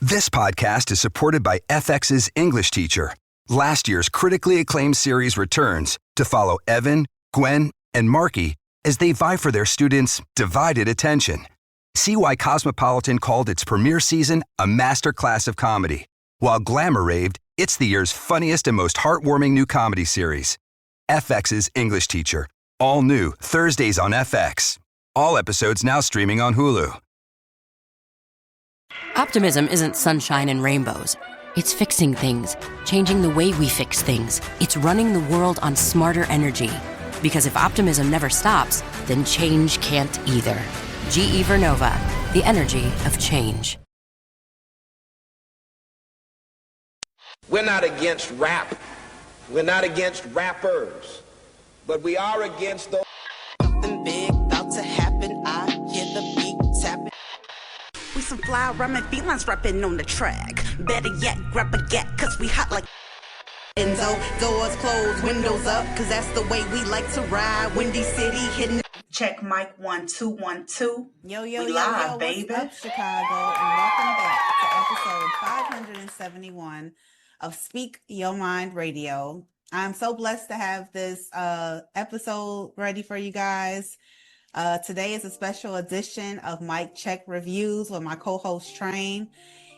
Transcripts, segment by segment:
This podcast is supported by FX's English Teacher. Last year's critically acclaimed series returns to follow Evan, Gwen, and Marky as they vie for their students' divided attention. See why Cosmopolitan called its premiere season a masterclass of comedy, while Glamour raved it's the year's funniest and most heartwarming new comedy series. FX's English Teacher, all new Thursdays on FX. All episodes now streaming on Hulu. Optimism isn't sunshine and rainbows. It's fixing things, changing the way we fix things. It's running the world on smarter energy. Because if optimism never stops, then change can't either. GE Vernova, the energy of change. We're not against rap. We're not against rappers. But we are against those. Something big about to happen. I hear the beat tapping. We some fly rhyming felines rapping on the track. Better yet, grab a gat, cause we hot like Enzo. Doors closed, windows up, cause that's the way we like to ride. Windy City hitting. Check mic 1 2 1 2. Yo, we live, baby. What's up, Chicago, and welcome back to episode 571 of Speak Your Mind Radio. I'm so blessed to have this episode ready for you guys. Today is a special edition of Mic Check Reviews with my co-host Train,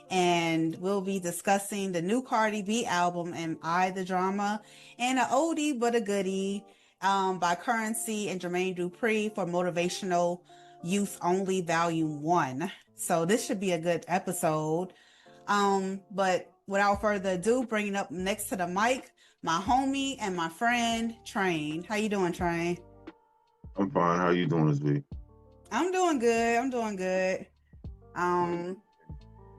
and we'll be discussing the new Cardi B album, Am I the Drama, and an oldie but a goodie by Curren and Jermaine Dupri for Motivational Youth Only Volume 1. So this should be a good episode. But without further ado, bringing up next to the mic, my homie and my friend, Train. How you doing, Train? I'm fine. How you doing this week? I'm doing good.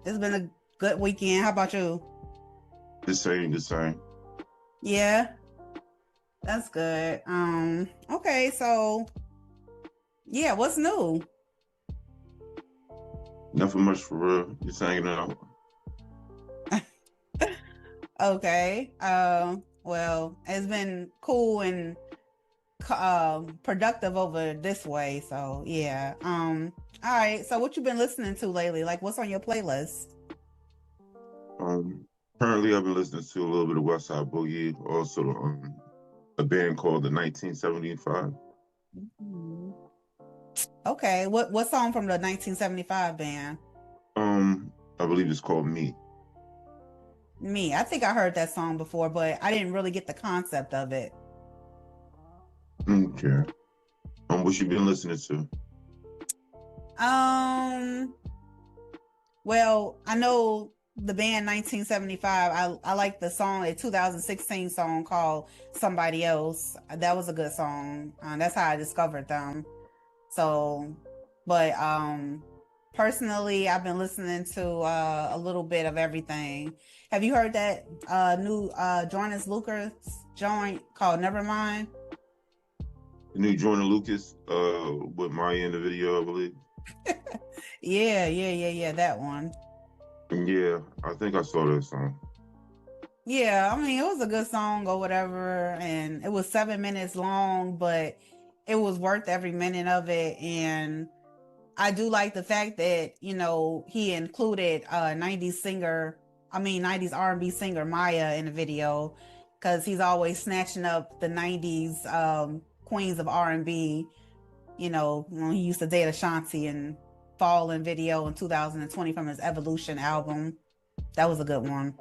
It's been a good weekend. How about you? The same. Yeah, that's good. Okay, so yeah, what's new? Nothing much for real. Just hanging out. Okay. Well, it's been cool and productive over this way. So yeah. All right. So what you been listening to lately? Like, what's on your playlist? Currently I've been listening to a little bit of West Side Boogie, also a band called the 1975. Mm-hmm. Okay. What song from the 1975 band? I believe it's called Me. I think I heard that song before, but I didn't really get the concept of it. Okay. What you been listening to? Well, I know the band 1975. I like the song, a 2016 song called Somebody Else. That was a good song. That's how I discovered them. So, but personally, I've been listening to a little bit of everything. Have you heard that new Jonas Lucas joint called Nevermind? The new Jordan Lucas with Maya in the video, I believe. Yeah, that one. Yeah, I think I saw that song. Yeah, I mean, it was a good song or whatever, and it was 7 minutes long, but it was worth every minute of it. And I do like the fact that, you know, he included 90s R&B singer Maya in the video, because he's always snatching up the 90s queens of R&B. You know, when he used to date Ashanti and Fall in video in 2020 from his Evolution album. That was a good one.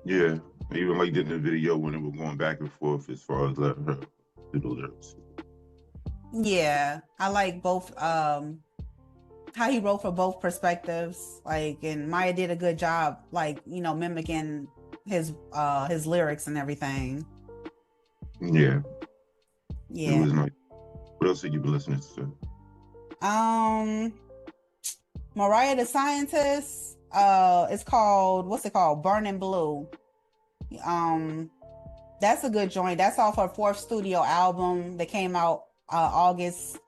Yeah, I even liked it in the video when it was going back and forth as far as letting her do the lyrics. Yeah, I like both, how he wrote for both perspectives. Like, and Maya did a good job, like, you know, mimicking his lyrics and everything. Yeah. Yeah. It was nice. What else have you been listening to? Mariah the Scientist, it's called, what's it called? Burning Blue. That's a good joint. That's off her fourth studio album that came out August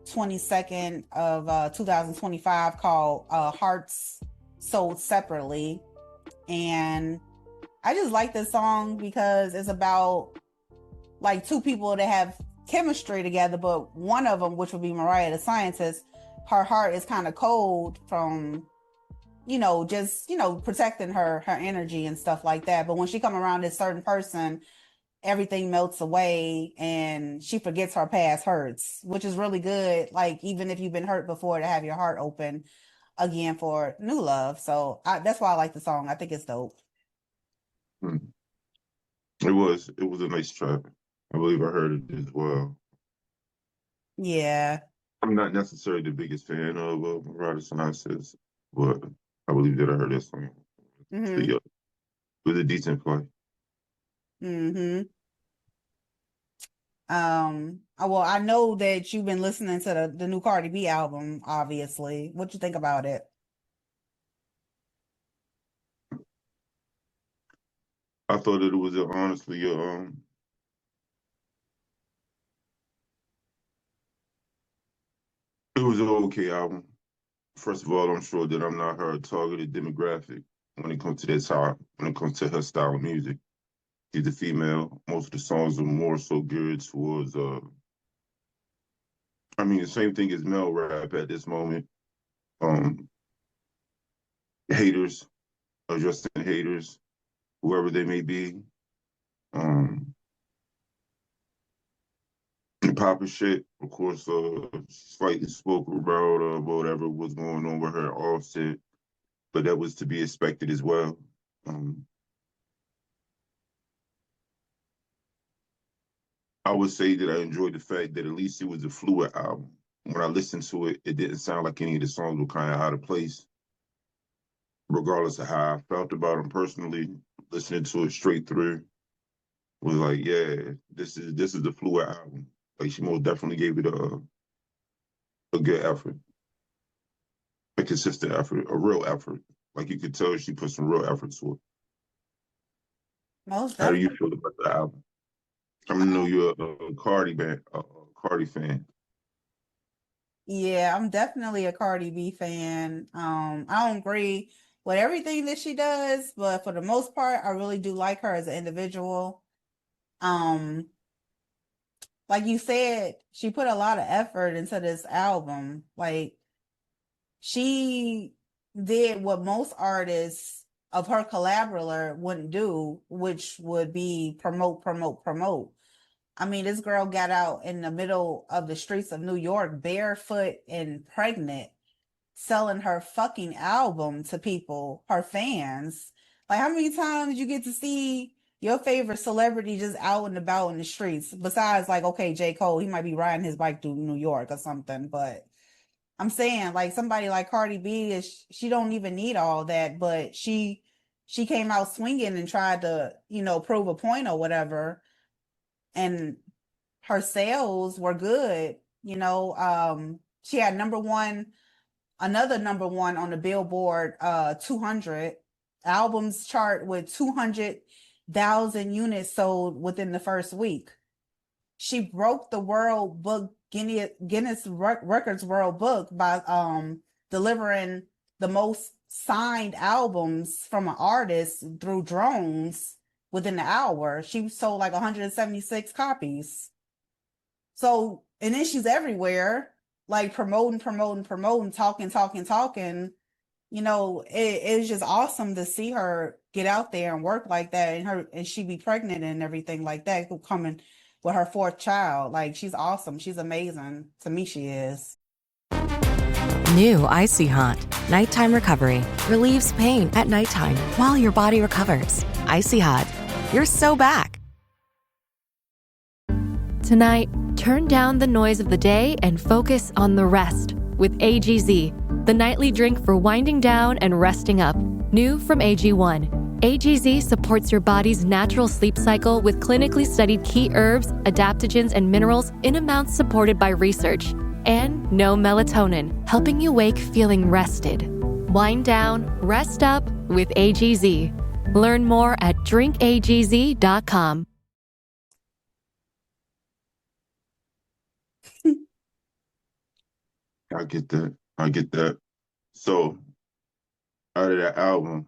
22nd of 2025 called Hearts Sold Separately. And I just like this song because it's about like two people that have chemistry together, but one of them, which would be Mariah the Scientist, her heart is kind of cold from just, protecting her energy and stuff like that. But when she come around this certain person, everything melts away and she forgets her past hurts, which is really good. Like, even if you've been hurt before, to have your heart open again for new love. So that's why I like the song. I think it's dope. It was a nice track. I believe I heard it as well. Yeah. I'm not necessarily the biggest fan of Mariah Synopsis, but I believe that I heard that song. So yeah, it was a decent play. Well, I know that you've been listening to the new Cardi B album, obviously. What you think about it? I thought that it was honestly it was an okay album. First of all, I'm sure that I'm not her targeted demographic when it comes to when it comes to her style of music. She's a female. Most of the songs are more so geared towards the same thing as male rap at this moment. Haters, addressing haters, whoever they may be. Papa shit, of course, slightly spoke about whatever was going on with her offset, but that was to be expected as well. I would say that I enjoyed the fact that at least it was a fluid album. When I listened to it, it didn't sound like any of the songs were kind of out of place, regardless of how I felt about them personally. Listening to it straight through was like, yeah, this is a fluid album. Like, she most definitely gave it a good effort, a consistent effort, a real effort. Like, you could tell she put some real effort to it. Most How do you definitely. feel about the album? I know you're a Cardi fan. Yeah, I'm definitely a Cardi B fan. I don't agree with everything that she does, but for the most part, I really do like her as an individual. Um, like you said, she put a lot of effort into this album. Like, she did what most artists of her collaborator wouldn't do, which would be promote, promote, promote. I mean, this girl got out in the middle of the streets of New York, barefoot and pregnant, selling her fucking album to people, her fans. Like, how many times you get to see your favorite celebrity just out and about in the streets? Besides, like, okay, J. Cole, he might be riding his bike through New York or something, but I'm saying, like, somebody like Cardi B, she don't even need all that, but she came out swinging and tried to, prove a point or whatever, and her sales were good. She had another number one on the Billboard 200 albums chart with 200,000 units sold within the first week. She broke the world book Guinness Records World Book by delivering the most signed albums from an artist through drones within the hour. She sold like 176 copies. So, and then she's everywhere, like promoting, talking. It's just awesome to see her get out there and work like that, and she be pregnant and everything like that, coming with her fourth child. Like, she's awesome. She's amazing. To me, she is. New Icy Hot Nighttime Recovery relieves pain at nighttime while your body recovers. Icy Hot. You're so back. Tonight, turn down the noise of the day and focus on the rest with AGZ, the nightly drink for winding down and resting up. New from AG1. AGZ supports your body's natural sleep cycle with clinically studied key herbs, adaptogens, and minerals in amounts supported by research. And no melatonin, helping you wake feeling rested. Wind down, rest up with AGZ. Learn more at drinkagz.com. I get that. So, out of that album,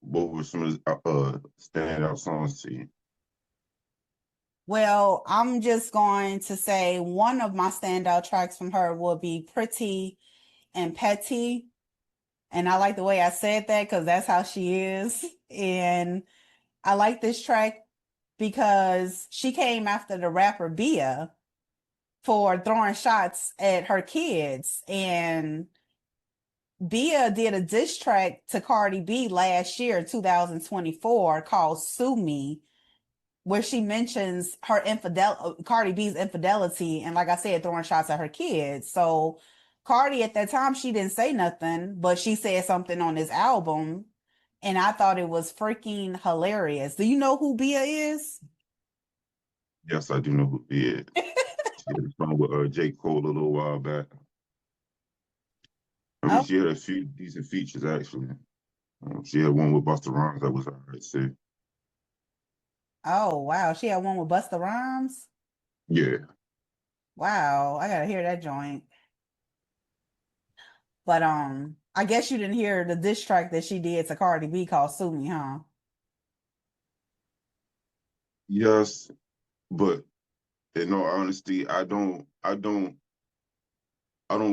what were some of the standout songs to you? Well, I'm just going to say one of my standout tracks from her will be Pretty and Petty. And I like the way I said that because that's how she is. And I like this track because she came after the rapper Bia for throwing shots at her kids. And Bia did a diss track to Cardi B last year, 2024, called Sue Me, where she mentions her Cardi B's infidelity, and like I said, throwing shots at her kids. So Cardi at that time, she didn't say nothing, but she said something on this album, and I thought it was freaking hilarious. Do you know who Bia is? Yes, I do know who he is. She had a song with J. Cole a little while back. I mean, Oh, she had a few decent features, actually. She had one with Busta Rhymes that was all right, too. oh wow, she had one with Busta Rhymes. Yeah. Wow, I gotta hear that joint. But I guess you didn't hear the diss track that she did to Cardi B called Sue Me, huh? Yes, but in all honesty, I don't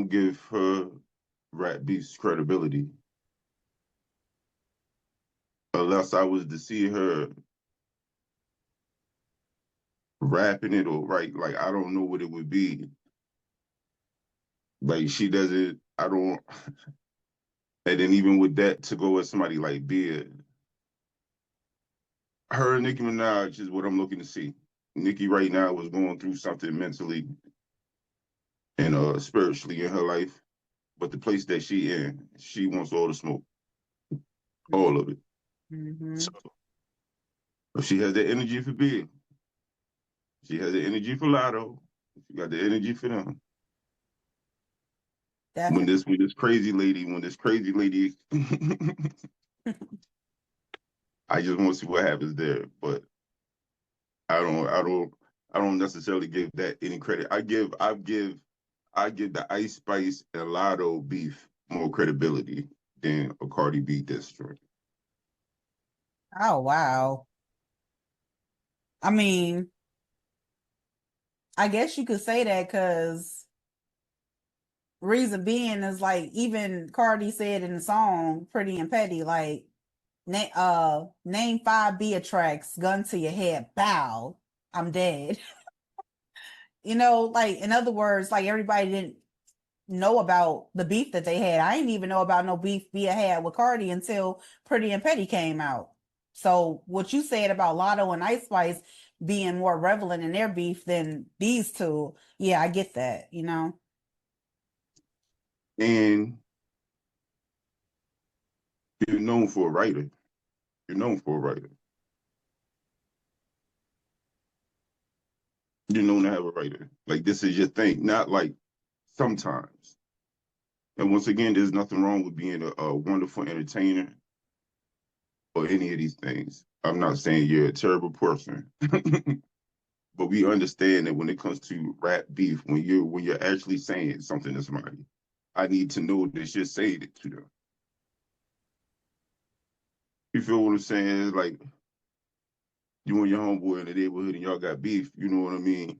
give her rap beefs credibility unless I was to see her rapping it or right. Like I don't know what it would be. Like she doesn't. I don't. And then even with that, to go with somebody like Bia, her and Nicki Minaj is what I'm looking to see. Nicki right now is going through something mentally and spiritually in her life, but the place that she in, she wants all the smoke, all of it. Mm-hmm. So if she has the energy for Bia, she has the energy for Lotto, she got the energy for them. When Definitely. this crazy lady, I just want to see what happens there. But I don't, I don't, I don't necessarily give that any credit. I give the Ice Spice and Lotto beef more credibility than a Cardi B diss track. Oh wow. I mean, I guess you could say that because reason being is like even Cardi said in the song Pretty and Petty, like name 5 Bia tracks, gun to your head, bow, I'm dead. Like in other words, like everybody didn't know about the beef that they had. I didn't even know about no beef Bia had with Cardi until Pretty and Petty came out. So what you said about Lotto and Ice Spice being more relevant in their beef than these two, yeah, I get that. And you're known for a writer. You're known for a writer. You're known to have a writer. Like this is your thing, not like sometimes. And once again, there's nothing wrong with being a wonderful entertainer or any of these things. I'm not saying you're a terrible person, but we understand that when it comes to rap beef, when you're actually saying something to somebody, I need to know that you're saying it to them. You feel what I'm saying? It's like you and your homeboy in the neighborhood and y'all got beef, you know what I mean?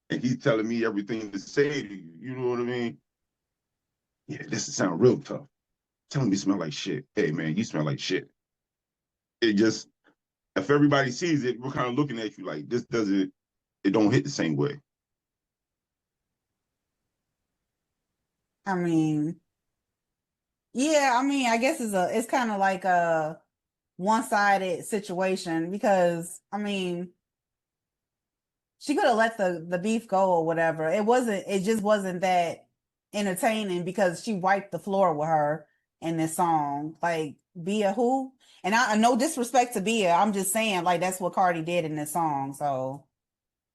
And he's telling me everything to say to you, you know what I mean? Yeah, this sound real tough. Telling me smell like shit. Hey man, you smell like shit. It just if everybody sees it, we're kind of looking at you like it don't hit the same way. I mean, yeah, I mean, I guess it's kind of like a one-sided situation because I mean, she could have let the beef go or whatever. It just wasn't that entertaining because she wiped the floor with her in this song. Like Bia who? And I no disrespect to Bia. I'm just saying like that's what Cardi did in this song. So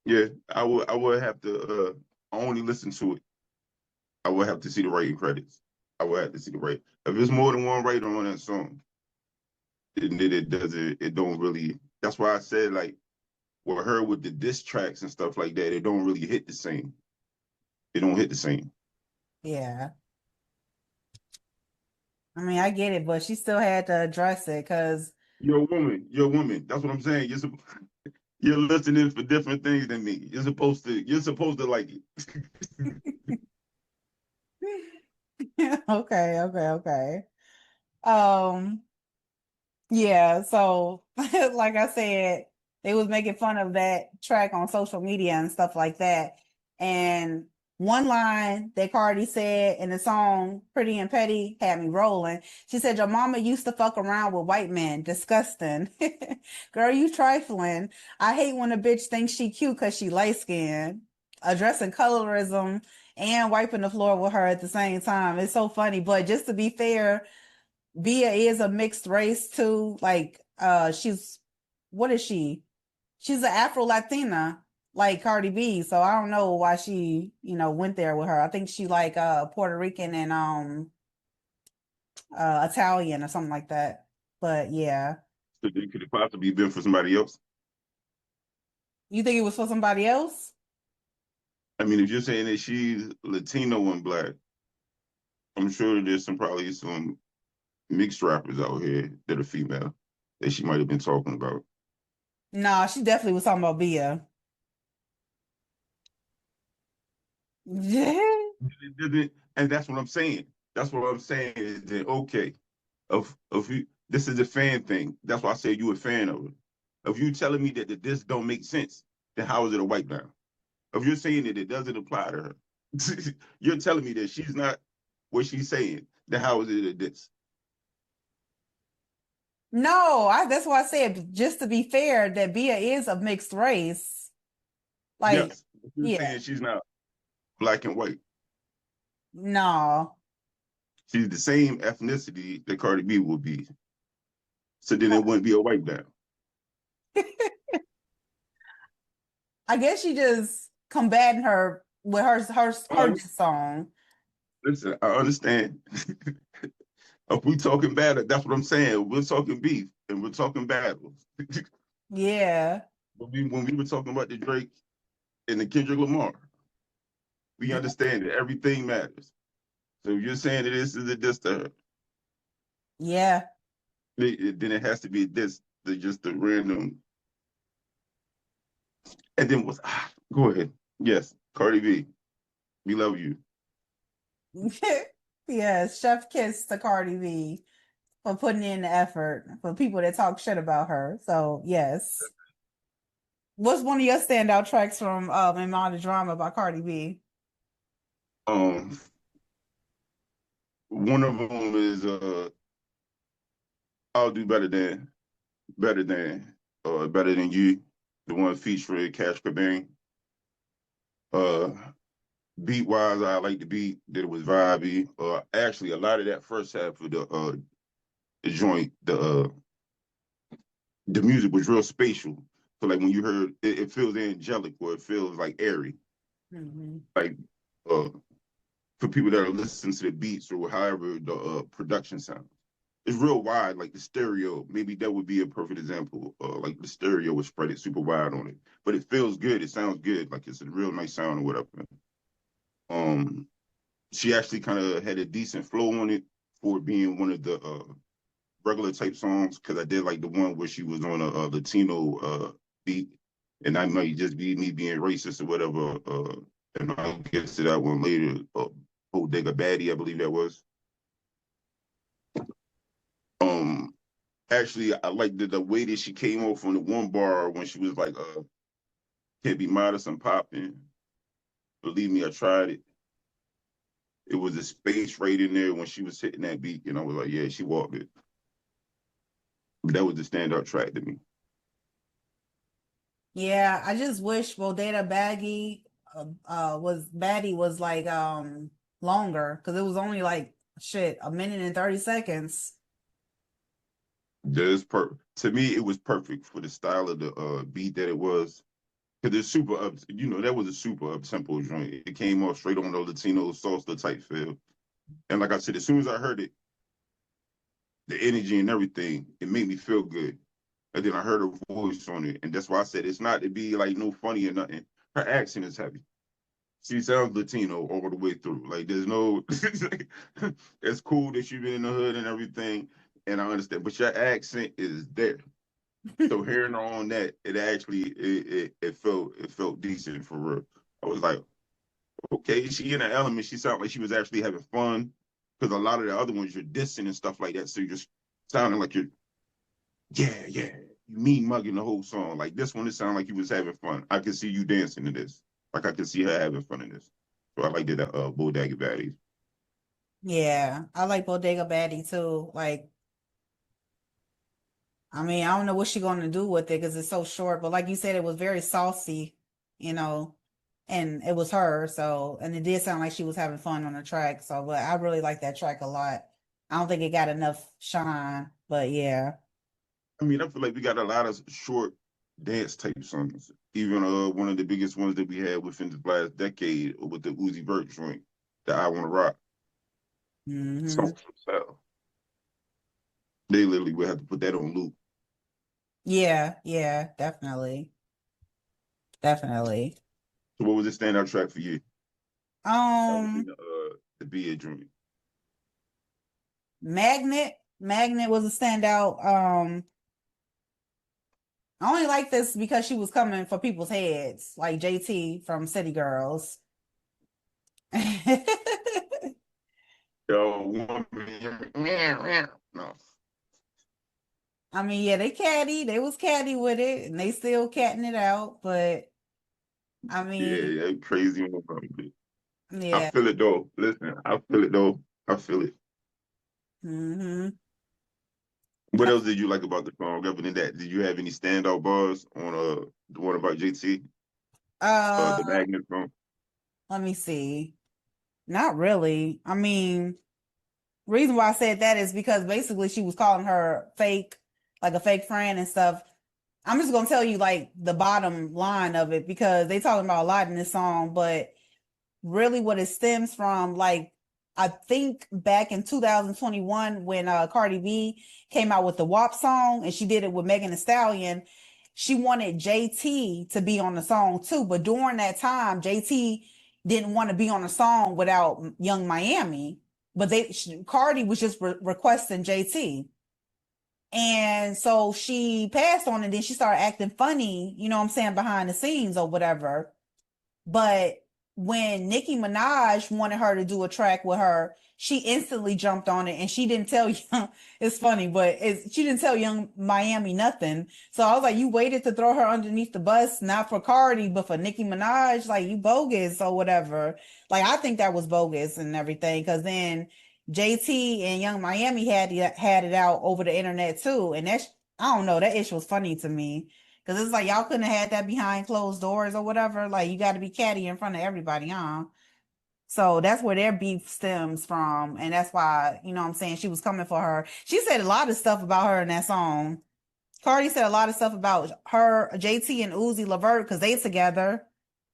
Yeah, I would have to only listen to it. I would have to see the writing credits. I would have to see the write. If there's more than one writer on that song, then it don't really that's why I said like with her with the diss tracks and stuff like that, it don't really hit the same. It don't hit the same. yeah. I mean I get it, but she still had to address it because You're a woman. You're a woman. That's what I'm saying. You're listening for different things than me. You're supposed to like it. Okay. Um, yeah, so like I said, they was making fun of that track on social media and stuff like that. And one line that Cardi said in the song Pretty and Petty had me rolling. She said, "Your mama used to fuck around with white men. Disgusting." Girl, you trifling. I hate when a bitch thinks she cute because she light skinned. Addressing colorism and wiping the floor with her at the same time. It's so funny. But just to be fair, Bia is a mixed race too. Like, she's what is she? She's an Afro Latina, like Cardi B. So I don't know why she, went there with her. I think she like Puerto Rican and Italian or something like that. But yeah. So could it possibly been for somebody else? You think it was for somebody else? I mean, if you're saying that she's Latino and black, I'm sure there's probably some mixed rappers out here that are female that she might have been talking about. No, she definitely was talking about Bia. Yeah. And that's what I'm saying. That's what I'm saying is that okay, of you, this is a fan thing. That's why I say you a fan of it. If you telling me that this don't make sense, then how is it a wipe down? If you're saying that it doesn't apply to her, you're telling me that she's not what she's saying, then how is it a diss? No, that's why I said, just to be fair, that Bia is a mixed race. Like, Yes, if you're yeah, saying she's not black and white. no. She's the same ethnicity that Cardi B would be. So then it wouldn't be a wipe down. I guess she just combating her with her song. Listen, I understand. If we talking battle, that's what I'm saying. We're talking beef and we're talking battles. Yeah. When we were talking about the Drake and the Kendrick Lamar, we understand that everything matters. So if you're saying that this is a diss to her, Yeah. then it has to be a diss to just a random. And then go ahead. Yes, Cardi B, we love you. Yes, chef kiss to Cardi B for putting in the effort for people that talk shit about her. So yes. What's one of your standout tracks from In Mind the Drama by Cardi B? One of them is I'll do better than you, the one featuring Cash Cobain. Beat wise, I like the beat that it was vibey. Actually, a lot of that first half of the joint, the music was real spatial. So like when you heard it, it feels angelic or it feels like airy. Mm-hmm. Like for people that are listening to the beats or however the production sounds. It's real wide, like the stereo. Maybe that would be a perfect example. Like the stereo was spread it super wide on it, but it feels good. It sounds good. Like it's a real nice sound or whatever. She actually kind of had a decent flow on it for it being one of the regular type songs. Because I did like the one where she was on a Latino beat, and that might just be me being racist or whatever. And I'll get to that one later. Bodega Baddie, I believe that was. Actually, I like the way that she came off on the one bar when she was like, "Can't be modest, I'm popping. Believe me, I tried it." It was a space right in there when she was hitting that beat, and I was like, "Yeah, she walked it." But that was the standout track to me. Yeah, I just wish Bodega Baggy was Baddie was like longer because it was only like shit a minute and 30 seconds. Just to me, it was perfect for the style of the beat that it was. Because it's super up, that was a super up tempo joint. It came off straight on the Latino salsa type feel. And like I said, as soon as I heard it, the energy and everything, it made me feel good. And then I heard her voice on it. And that's why I said it's not to be like no funny or nothing. Her accent is heavy. She sounds Latino all the way through. Like there's no, it's cool that you've been in the hood and everything. And I understand, but your accent is there. So hearing her on that, it actually it felt decent for real. I was like, okay, she in her element. She sounded like she was actually having fun. Because a lot of the other ones you're dissing and stuff like that, so you're just sounding like you're, yeah, you mean mugging the whole song. Like this one, it sounded like you was having fun. I could see you dancing to this. Like I could see her having fun in this. So I like that Bodega Baddies. Yeah, I like Bodega Baddie too. Like, I mean, I don't know what she's going to do with it because it's so short, but like you said, it was very saucy, you know, and it was her. So, and it did sound like she was having fun on the track. So, but I really like that track a lot. I don't think it got enough shine, but yeah. I mean, I feel like we got a lot of short dance type songs. Even one of the biggest ones that we had within the last decade with the Uzi Vert joint, the I Wanna Rock. Mm-hmm. Songs themselves. They literally would have to put that on loop. Yeah, definitely. Definitely. So what was the standout track for you? The BA joint. Magnet was a standout. I only like this because she was coming for people's heads, like JT from City Girls. Yo, no. I mean, yeah, they was catty with it, and they still catting it out, but I mean, Yeah, crazy. yeah. I feel it though. Listen, I feel it though. I feel it. Mm-hmm. What else did you like about the song? Other than that, did you have any standout bars on the one about JT? The Magnet song? Let me see. Not really. I mean, reason why I said that is because basically she was calling her fake, like a fake friend and stuff. I'm just gonna tell you like the bottom line of it because they talking about a lot in this song, but really what it stems from, like I think back in 2021 when Cardi B came out with the WAP song and she did it with Megan Thee Stallion, she wanted JT to be on the song too, but during that time JT didn't want to be on the song without Young Miami, but Cardi was just requesting JT. And so she passed on and then she started acting funny, you know what I'm saying, behind the scenes or whatever. But when Nicki Minaj wanted her to do a track with her, she instantly jumped on it and she didn't tell it's funny, but she didn't tell Young Miami nothing. So I was like, you waited to throw her underneath the bus, not for Cardi, but for Nicki Minaj, like you bogus or whatever. Like I think that was bogus and everything. Cause then JT and Young Miami had it out over the internet too. And that's, I don't know, that issue was funny to me. Cause it's like y'all couldn't have had that behind closed doors or whatever. Like you got to be catty in front of everybody, huh? So that's where their beef stems from, and that's why, you know what I'm saying, she was coming for her. She said a lot of stuff about her in that song. Cardi said a lot of stuff about her, JT and Uzi Levert, because they together.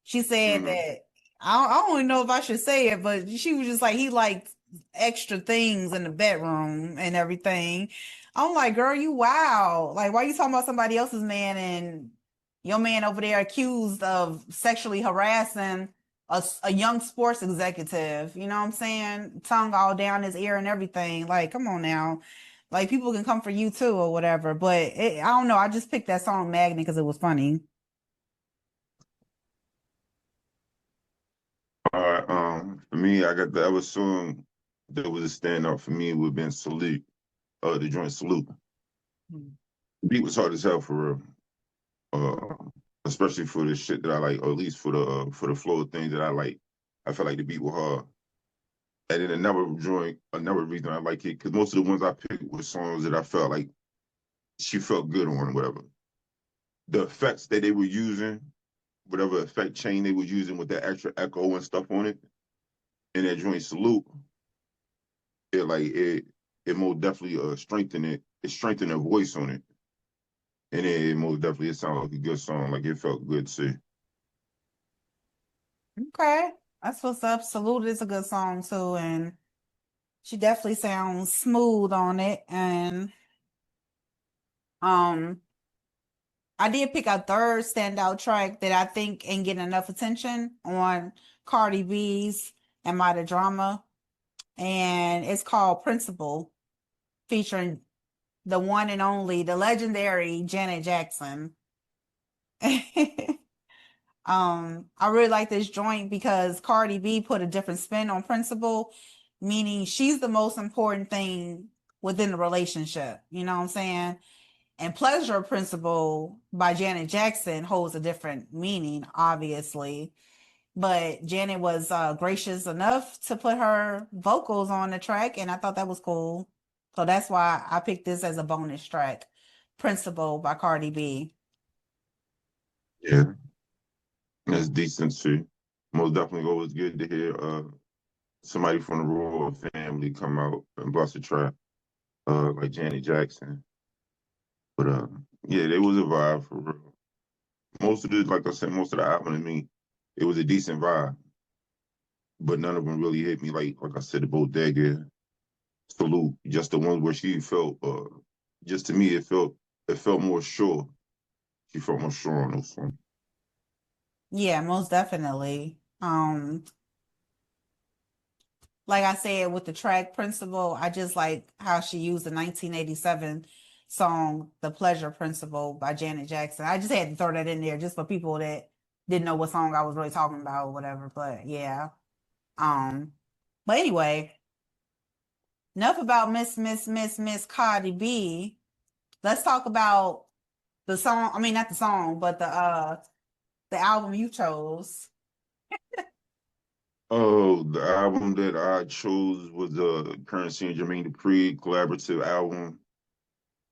She said that I don't even know if I should say it, but she was just like he liked extra things in the bedroom and everything. I'm like, girl, you wow. Like, why are you talking about somebody else's man and your man over there accused of sexually harassing a young sports executive? You know what I'm saying? Tongue all down his ear and everything. Like, come on now. Like, people can come for you too or whatever. But I don't know. I just picked that song Magnet because it was funny. All right. For me, I got the other song that was a standout for me would have been Salute, the joint Salute. The beat was hard as hell for real. Especially for the shit that I like, or at least for the flow of things that I like. I felt like the beat was hard. And then another reason I like it, because most of the ones I picked were songs that I felt like she felt good on, whatever. The effects that they were using, whatever effect chain they were using with that extra echo and stuff on it, and that joint Salute, it most definitely strengthened it. It strengthened her voice on it. And it most definitely, it sounded like a good song. Like it felt good too. Okay. That's what's up. Salute is a good song too. And she definitely sounds smooth on it. And I did pick a third standout track that I think ain't getting enough attention on Cardi B's Am I the Drama? And it's called Principle, featuring the one and only, the legendary Janet Jackson. I really like this joint because Cardi B put a different spin on Principle. meaning she's the most important thing within the relationship. You know what I'm saying? And Pleasure Principle by Janet Jackson holds a different meaning, obviously. But Janet was gracious enough to put her vocals on the track, and I thought that was cool. So that's why I picked this as a bonus track. Principle by Cardi B. Yeah, that's decent too. Most definitely always good to hear somebody from the royal family come out and bust a track, like Janet Jackson. But yeah, there was a vibe for real. Most of the, like I said, most of the album to me, it was a decent vibe. But none of them really hit me like I said, the Bodega, Salute, just the ones where she felt just to me it felt more sure. She felt more sure on those songs. Yeah, most definitely. Like I said, with the track Principle, I just like how she used the 1987 song "The Pleasure Principle" by Janet Jackson. I just had to throw that in there just for people that didn't know what song I was really talking about or whatever. But yeah. Um, but anyway, enough about Miss Cardi B. Let's talk about the song. I mean, not the song, but the album you chose. Oh, the album that I chose was the Currency and Jermaine Dupri collaborative album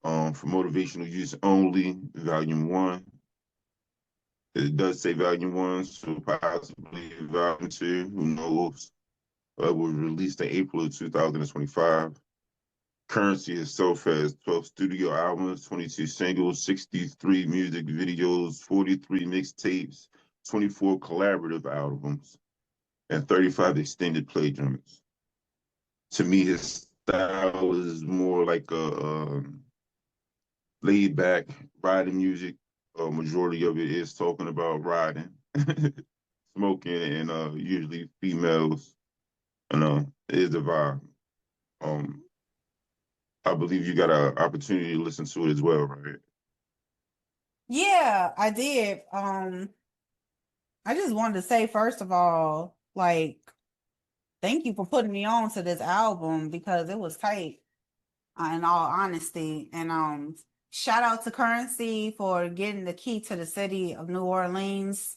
for motivational use only, Volume 1. It does say Volume 1, so possibly Volume 2, who knows? It was released in April of 2025. Currency itself has 12 studio albums, 22 singles, 63 music videos, 43 mixtapes, 24 collaborative albums, and 35 extended play joints. To me, his style is more like a laid back riding music. Majority of it is talking about riding, smoking, and usually females. And it is the vibe. Um, I believe you got an opportunity to listen to it as well, right? Yeah, I did. I just wanted to say, first of all, like, thank you for putting me on to this album because it was tight, in all honesty. And shout out to Currency for getting the key to the city of New Orleans.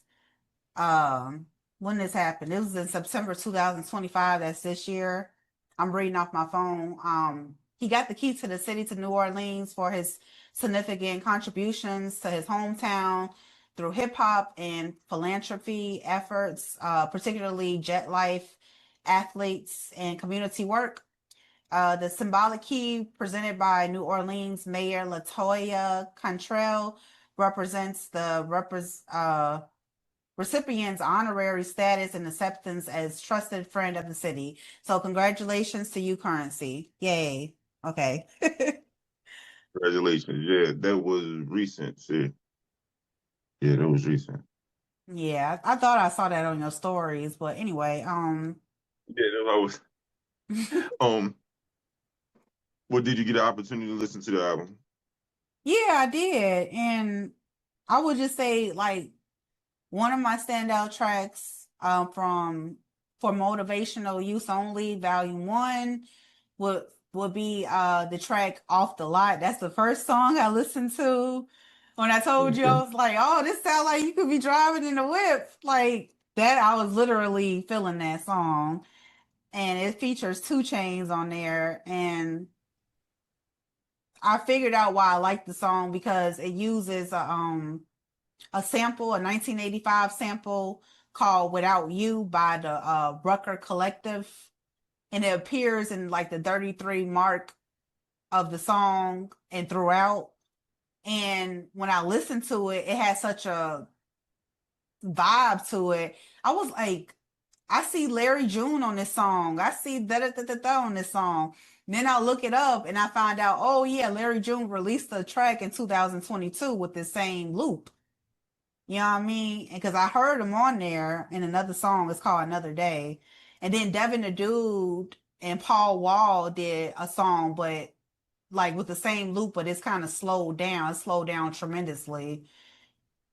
Um, when this happened, it was in September 2025. That's this year. I'm reading off my phone. He got the key to the city to New Orleans for his significant contributions to his hometown through hip hop and philanthropy efforts, particularly Jet Life, athletes, and community work. The symbolic key presented by New Orleans Mayor Latoya Cantrell represents the recipient's honorary status and acceptance as trusted friend of the city. So congratulations to you, Currency. Yay. Okay. Congratulations. Yeah, that was recent. See. Yeah, that was recent. Yeah, I thought I saw that on your stories, but anyway, Yeah, that was. Um, what did you get an opportunity to listen to the album? yeah, I did. And I would just say like one of my standout tracks from for motivational use only, volume 1 would would be the track Off the Lot. That's the first song I listened to. When I told you, I Okay. was like, oh, this sounds like you could be driving in a whip. Like that, I was literally feeling that song. And it features 2 Chainz on there. And I figured out why I like the song because it uses a sample, a 1985 sample called Without You by the Rucker Collective. And it appears in like the 33 mark of the song and throughout. And when I listened to it, it had such a vibe to it. I was like, I see Larry June on this song. I see da da da da da on this song. Then I look it up and I find out, oh yeah, Larry June released a track in 2022 with the same loop. You know what I mean? Because I heard him on there in another song. It's called Another Day. And then Devin the Dude and Paul Wall did a song, but like with the same loop, but it's kind of slowed down. It slowed down tremendously.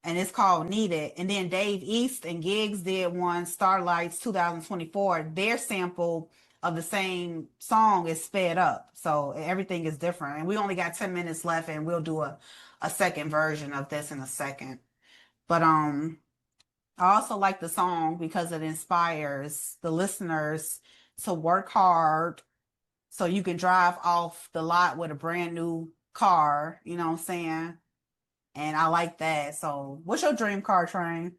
And it's called Need It. And then Dave East and Giggs did one, Starlights 2024. Their sample of the same song is sped up. So everything is different. And we only got 10 minutes left, and we'll do a second version of this in a second. But I also like the song because it inspires the listeners to work hard so you can drive off the lot with a brand new car, you know what I'm saying? And I like that. So what's your dream car, Train?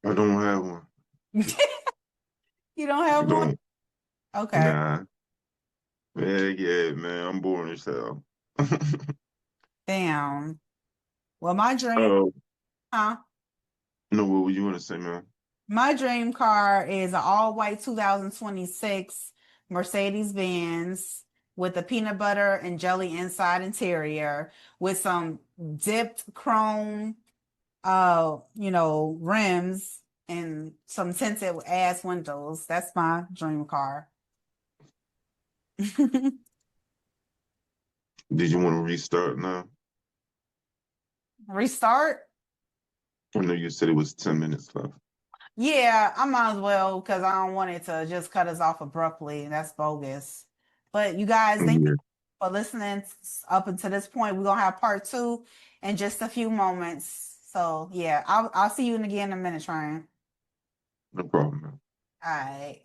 I don't have one. You don't I have one? don't. Okay. Nah. Yeah, man. I'm boring as hell. Damn. Well, my dream, Oh, huh? no, what would you want to say, man? My dream car is an all-white 2026 Mercedes-Benz with a peanut butter and jelly inside interior with some dipped chrome, rims and some tinted ass windows. That's my dream car. Did you want to restart now? Restart? I know you said it was 10 minutes left. Yeah, I might as well because I don't want it to just cut us off abruptly. That's bogus. But you guys, thank you for listening up until this point. We're gonna have part 2 in just a few moments. So yeah, I'll see you again in a minute, Train. No problem, man. All right.